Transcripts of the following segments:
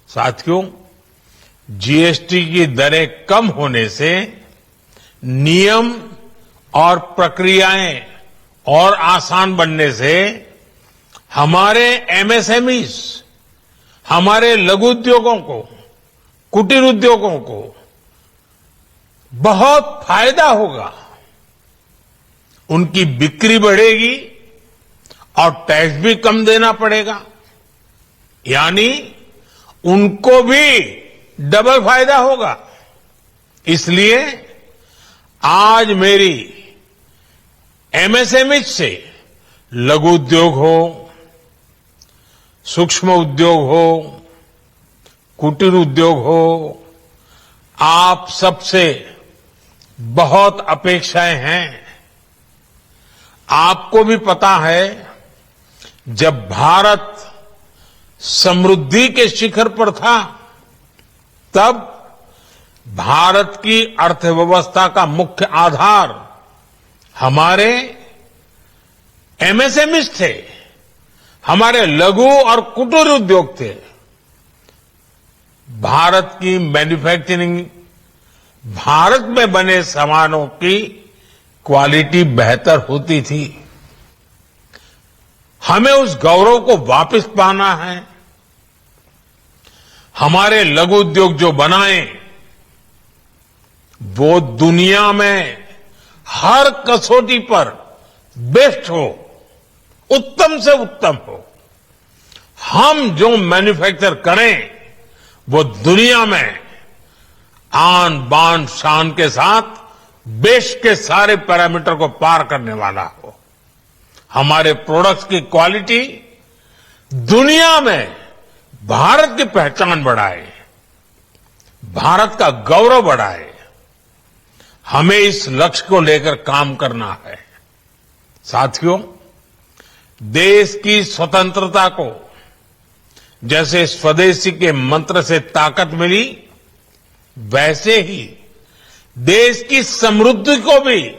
साथियों, जीएसटी की दरें कम होने से नियम और प्रक्रियाएं और आसान बनने से हमारे एमएसएमईज, हमारे लघु उद्योगों को, कुटीर उद्योगों को बहुत फायदा होगा। उनकी बिक्री बढ़ेगी और टैक्स भी कम देना पड़ेगा, यानी उनको भी डबल फायदा होगा। इसलिए आज मेरी एमएसएमई से लघु उद्योग हो, सूक्ष्म उद्योग हो, कुटीर उद्योग हो, आप सबसे बहुत अपेक्षाएं हैं। आपको भी पता है, जब भारत समृद्धि के शिखर पर था, तब भारत की अर्थव्यवस्था का मुख्य आधार हमारे एमएसएमईज थे, हमारे लघु और कुटीर उद्योग थे। भारत की मैन्युफैक्चरिंग, भारत में बने सामानों की क्वालिटी बेहतर होती थी। हमें उस गौरव को वापस पाना है। हमारे लघु उद्योग जो बनाए, वो दुनिया में हर कसौटी पर बेस्ट हो, उत्तम से उत्तम हो। हम जो मैन्युफैक्चर करें, वो दुनिया में आन बान शान के साथ बेस्ट के सारे पैरामीटर को पार करने वाला हो। हमारे प्रोडक्ट्स की क्वालिटी दुनिया में भारत की पहचान बढ़ाए, भारत का गौरव बढ़ाए। हमें इस लक्ष्य को लेकर काम करना है। साथियों, देश की स्वतंत्रता को जैसे स्वदेशी के मंत्र से ताकत मिली, वैसे ही देश की समृद्धि को भी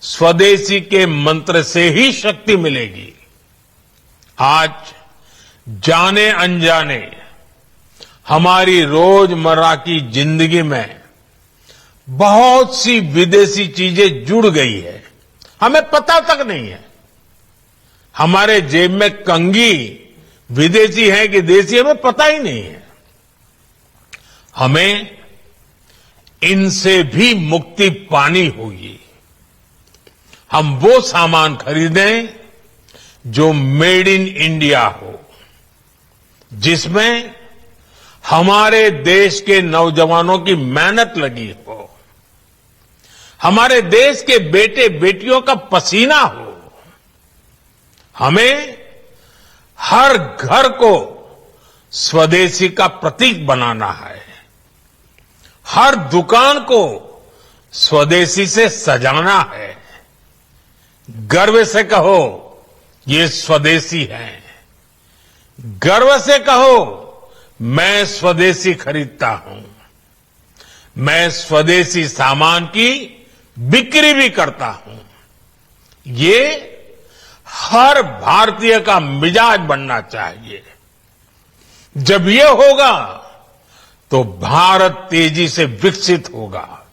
स्वदेशी के मंत्र से ही शक्ति मिलेगी। आज जाने अनजाने हमारी रोजमर्रा की जिंदगी में बहुत सी विदेशी चीजें जुड़ गई है, हमें पता तक नहीं है। हमारे जेब में कंघी विदेशी है कि देसी, हमें पता ही नहीं है। हमें इनसे भी मुक्ति पानी होगी। हम वो सामान खरीदें जो मेड इन इंडिया हो, जिसमें हमारे देश के नौजवानों की मेहनत लगी हो, हमारे देश के बेटे बेटियों का पसीना हो। हमें हर घर को स्वदेशी का प्रतीक बनाना है। हर दुकान को स्वदेशी से सजाना है। गर्व से कहो, ये स्वदेशी है। गर्व से कहो, मैं स्वदेशी खरीदता हूं। मैं स्वदेशी सामान की बिक्री भी करता हूं। ये हर भारतीय का मिजाज बनना चाहिए। जब ये होगा, तो भारत तेजी से विकसित होगा।